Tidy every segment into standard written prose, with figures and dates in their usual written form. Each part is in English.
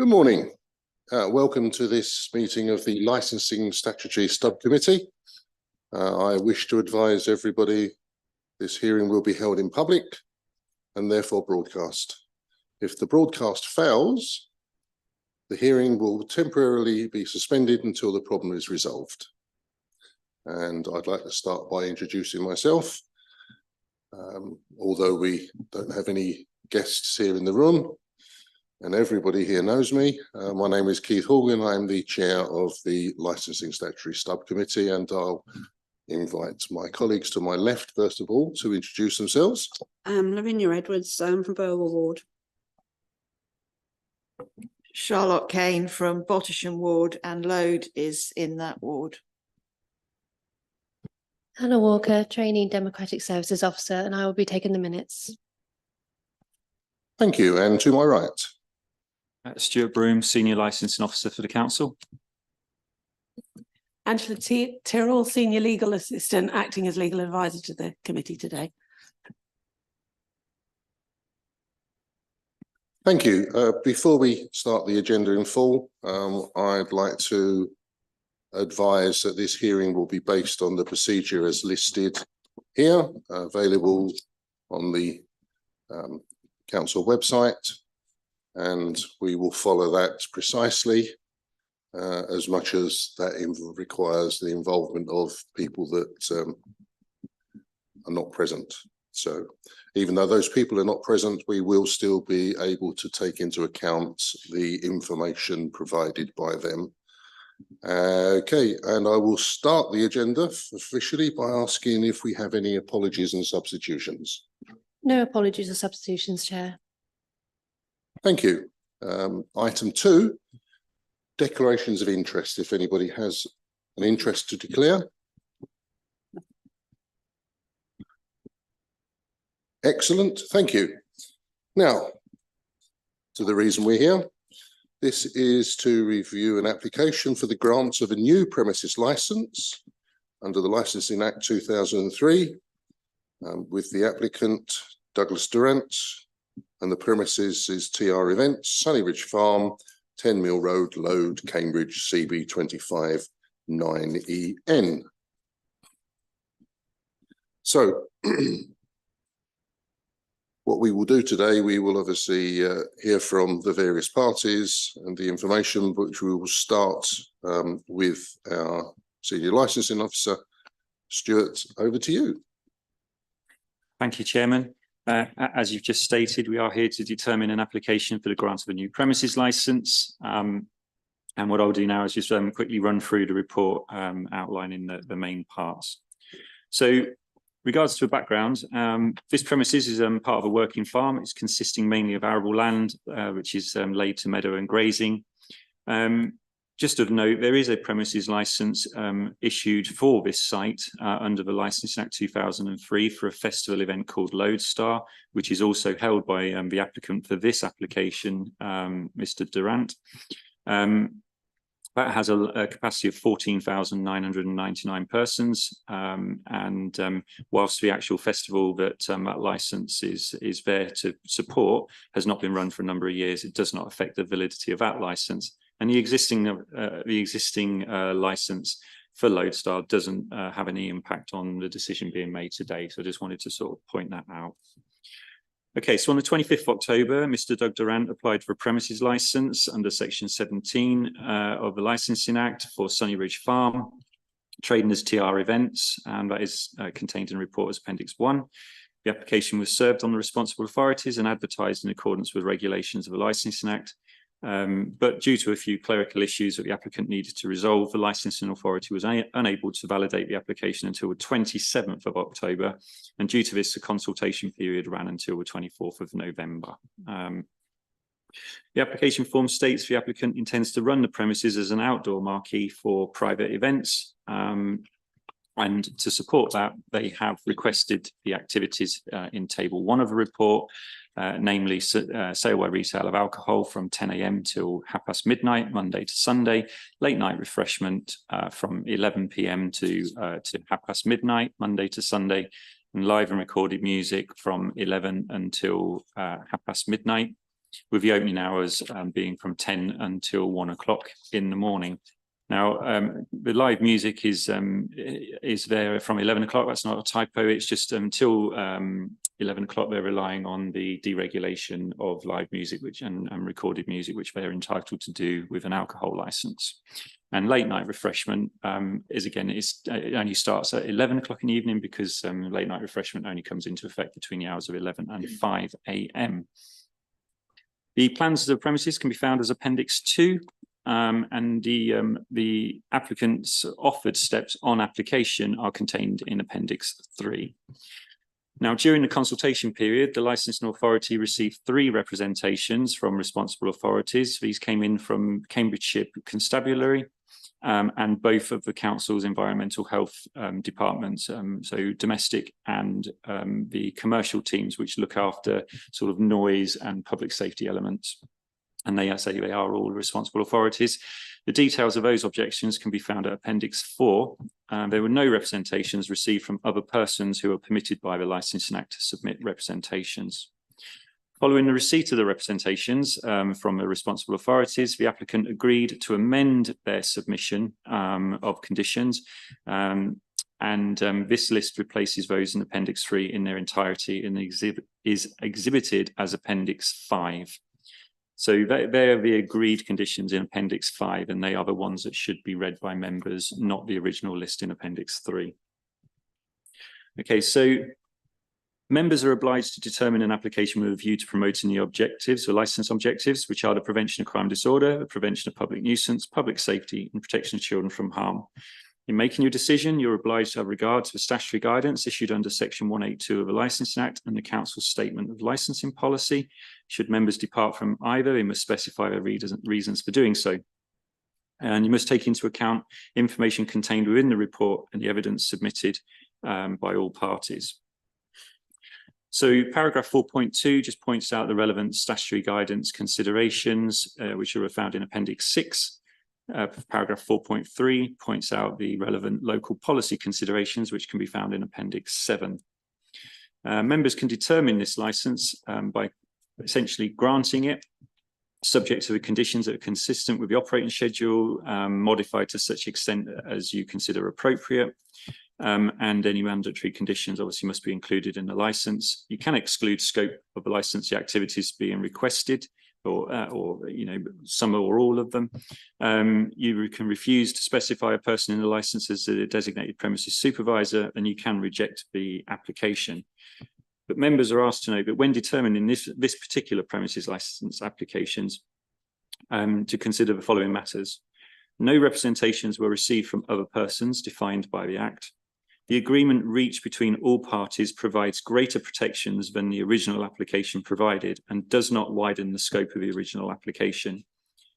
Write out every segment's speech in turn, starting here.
Good morning. Welcome to this meeting of the Licensing Statutory Subcommittee. I wish to advise everybody this hearing will be held in public and therefore broadcast. If the broadcast fails, the hearing will temporarily be suspended until the problem is resolved. And I'd like to start by introducing myself. Although we don't have any guests here in the room, and everybody here knows me. My name is Keith Horgan. I'm the chair of the Licensing Statutory Subcommittee, and I'll invite my colleagues to my left, first of all, to introduce themselves. Lavinia Edwards from Burwell Ward. Charlotte Kane from Bottisham Ward, and Load is in that ward. Hannah Walker, Trainee Democratic Services Officer, and I will be taking the minutes. Thank you. And to my right. Stuart Broom, Senior Licensing Officer for the Council. Angela Tyrrell, Senior Legal Assistant, acting as Legal Advisor to the committee today. Thank you. Before we start the agenda in full, I'd like to advise that this hearing will be based on the procedure as listed here, available on the Council website. And we will follow that precisely as much as that requires the involvement of people that are not present. So even though those people are not present, we will still be able to take into account the information provided by them. Okay, and I will start the agenda officially by asking if we have any apologies and substitutions. No apologies or substitutions, Chair. Thank you. Item 2, declarations of interest. If anybody has an interest to declare. Excellent, thank you. Now, to the reason we're here. This is to review an application for the grant of a new premises licence under the Licensing Act 2003 with the applicant Douglas Durant, and the premises is TR Events, Sunnyridge Farm, 10 Mill Road, Load, Cambridge, CB 25 9EN. So, what we will do today, we will obviously hear from the various parties and the information, which we will start with our Senior Licensing Officer. Stuart, over to you. Thank you, Chairman. As you've just stated, we are here to determine an application for the grant of a new premises licence. And what I'll do now is just quickly run through the report outlining the main parts. So, regards to a background, this premises is part of a working farm. It's consisting mainly of arable land, which is laid to meadow and grazing. Just of note, there is a premises licence issued for this site under the Licensing Act 2003 for a festival event called Lodestar, which is also held by the applicant for this application, Mr. Durant. That has a capacity of 14,999 persons, and whilst the actual festival that that licence is there to support has not been run for a number of years, it does not affect the validity of that licence. And the existing licence for Lodestar doesn't have any impact on the decision being made today. So I just wanted to sort of point that out. Okay, so on the 25th of October, Mr. Doug Durant applied for a premises licence under Section 17 of the Licensing Act for Sunnyridge Farm, trading as TR Events, and that is contained in the report as Appendix 1. The application was served on the responsible authorities and advertised in accordance with regulations of the Licensing Act. But due to a few clerical issues that the applicant needed to resolve, the licensing authority was unable to validate the application until the 27th of October. And due to this, the consultation period ran until the 24th of November. The application form states the applicant intends to run the premises as an outdoor marquee for private events. And to support that, they have requested the activities in Table 1 of the report, namely sale by retail of alcohol from 10 AM till midnight, midnight, Monday to Sunday, late night refreshment from 11 PM to midnight, Monday to Sunday, and live and recorded music from 11 until midnight. with the opening hours being from 10 until 1 o'clock in the morning. Now, the live music is there from 11 o'clock. That's not a typo. It's just until 11 o'clock, they're relying on the deregulation of live music and recorded music, which they're entitled to do with an alcohol license. And late night refreshment it only starts at 11 o'clock in the evening, because late night refreshment only comes into effect between the hours of 11 and 5 a.m. The plans of the premises can be found as Appendix 2. And the applicant's offered steps on application are contained in Appendix 3. Now, during the consultation period, the licensing authority received 3 representations from responsible authorities. These came in from Cambridgeshire Constabulary and both of the council's environmental health departments, so domestic and the commercial teams, which look after sort of noise and public safety elements. And they are all responsible authorities. The details of those objections can be found at Appendix 4. There were no representations received from other persons who are permitted by the Licensing Act to submit representations. Following the receipt of the representations from the responsible authorities, the applicant agreed to amend their submission of conditions. This list replaces those in Appendix 3 in their entirety and is exhibited as Appendix 5. So they're the agreed conditions in Appendix 5, and they are the ones that should be read by members, not the original list in Appendix 3. Okay, so members are obliged to determine an application with a view to promoting the objectives or license objectives, which are the prevention of crime disorder, the prevention of public nuisance, public safety, and protection of children from harm. In making your decision, you're obliged to have regard to the statutory guidance issued under Section 182 of the Licensing Act and the Council's Statement of Licensing Policy. Should members depart from either, they must specify their reasons for doing so. And you must take into account information contained within the report and the evidence submitted by all parties. So paragraph 4.2 just points out the relevant statutory guidance considerations, which are found in Appendix 6. Paragraph 4.3 points out the relevant local policy considerations, which can be found in Appendix 7. Members can determine this licence by essentially granting it, subject to the conditions that are consistent with the operating schedule, modified to such extent as you consider appropriate, and any mandatory conditions obviously must be included in the licence. You can exclude scope of the licensee activities being requested, or you know, some or all of them. You can refuse to specify a person in the licence as a designated premises supervisor, and you can reject the application. But members are asked to know that when determining this particular premises licence applications, to consider the following matters. No representations were received from other persons defined by the Act. The agreement reached between all parties provides greater protections than the original application provided and does not widen the scope of the original application.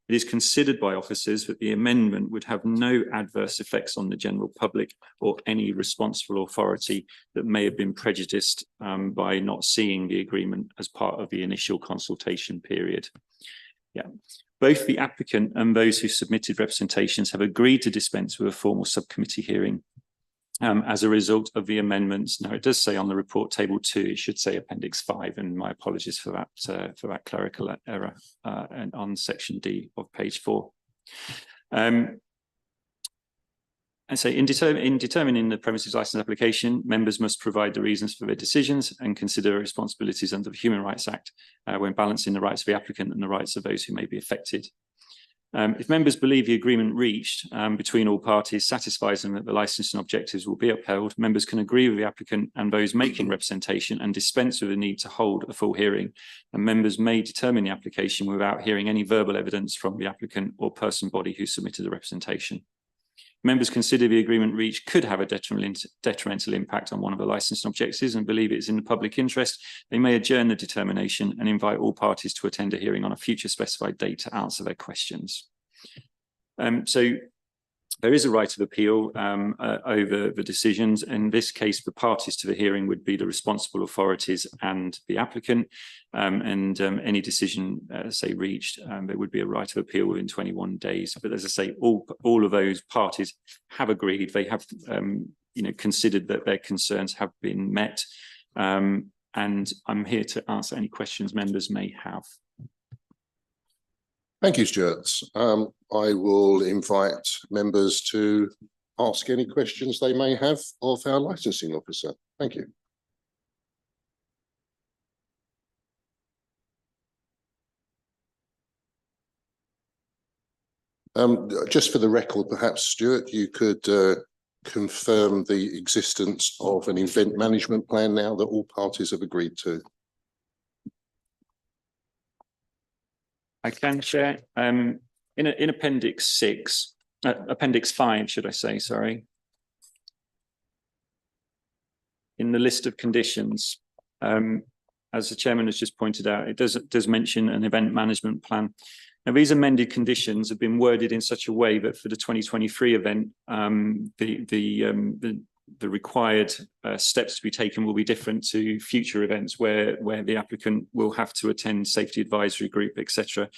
It is considered by officers that the amendment would have no adverse effects on the general public or any responsible authority that may have been prejudiced by not seeing the agreement as part of the initial consultation period. Yeah. Both the applicant and those who submitted representations have agreed to dispense with a formal subcommittee hearing as a result of the amendments. Now, it does say on the report table 2, it should say Appendix 5, and my apologies for that clerical error and on section D of page 4. And so in determining the premises licence application, members must provide the reasons for their decisions and consider responsibilities under the Human Rights Act when balancing the rights of the applicant and the rights of those who may be affected. If members believe the agreement reached between all parties satisfies them that the licensing objectives will be upheld, members can agree with the applicant and those making representation and dispense with the need to hold a full hearing. And members may determine the application without hearing any verbal evidence from the applicant or person body who submitted the representation. Members consider the agreement reached could have a detrimental impact on one of the licensing objectives and believe it is in the public interest, they may adjourn the determination and invite all parties to attend a hearing on a future specified date to answer their questions. So there is a right of appeal over the decisions. In this case, the parties to the hearing would be the responsible authorities and the applicant, and any decision, say, reached, there would be a right of appeal within 21 days. But as I say, all of those parties have agreed. They have, considered that their concerns have been met. And I'm here to answer any questions members may have. Thank you, Stuart. I will invite members to ask any questions they may have of our licensing officer. Thank you. Just for the record, perhaps, Stuart, you could confirm the existence of an event management plan now that all parties have agreed to. I can share, in appendix 6, appendix 5, should I say, sorry. In the list of conditions, as the chairman has just pointed out, it does mention an event management plan. Now, these amended conditions have been worded in such a way that for the 2023 event, the required steps to be taken will be different to future events where the applicant will have to attend safety advisory group, etc.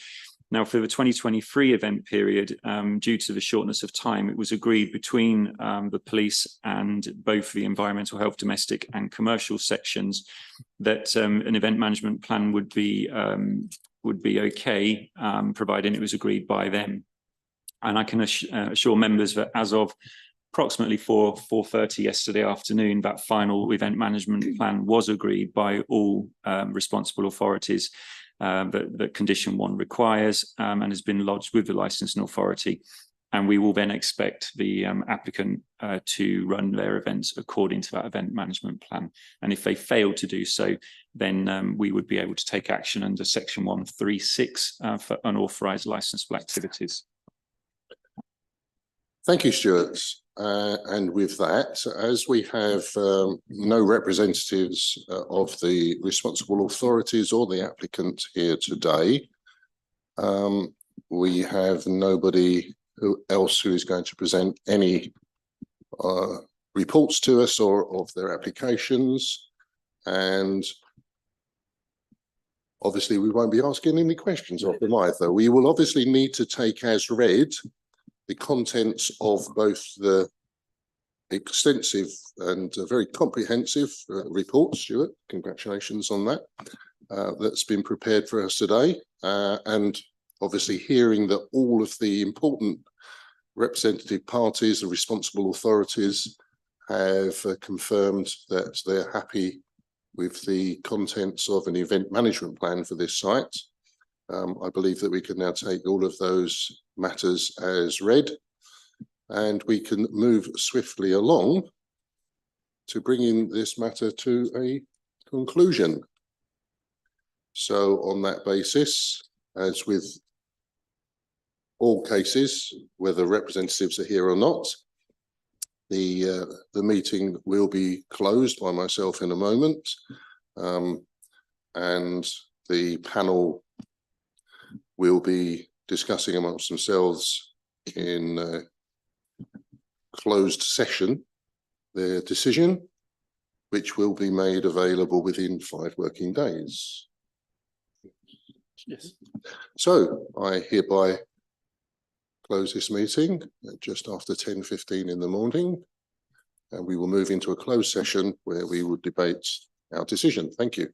Now, for the 2023 event period, due to the shortness of time, it was agreed between the police and both the environmental health, domestic and commercial sections that an event management plan would be okay, providing it was agreed by them. And I can assure members that as of approximately 4:30 yesterday afternoon, that final event management plan was agreed by all responsible authorities that condition 1 requires, and has been lodged with the licensing authority. And we will then expect the applicant to run their events according to that event management plan. And if they fail to do so, then we would be able to take action under section 136 for unauthorised licensable activities. Thank you, Stuart. And with that, as we have no representatives of the responsible authorities or the applicant here today, we have nobody else who is going to present any reports to us or of their applications. And obviously, we won't be asking any questions of them either. We will obviously need to take as read the contents of both the extensive and very comprehensive report, Stuart, congratulations on that, that's been prepared for us today. And obviously hearing that all of the important representative parties, the responsible authorities, have confirmed that they're happy with the contents of an event management plan for this site. I believe that we can now take all of those matters as read, and we can move swiftly along to bringing this matter to a conclusion. So on that basis, as with all cases, whether representatives are here or not, the meeting will be closed by myself in a moment, and the panel will be discussing amongst themselves in closed session their decision, which will be made available within 5 working days. Yes. So I hereby close this meeting at just after 10:15 in the morning, and we will move into a closed session where we will debate our decision. Thank you.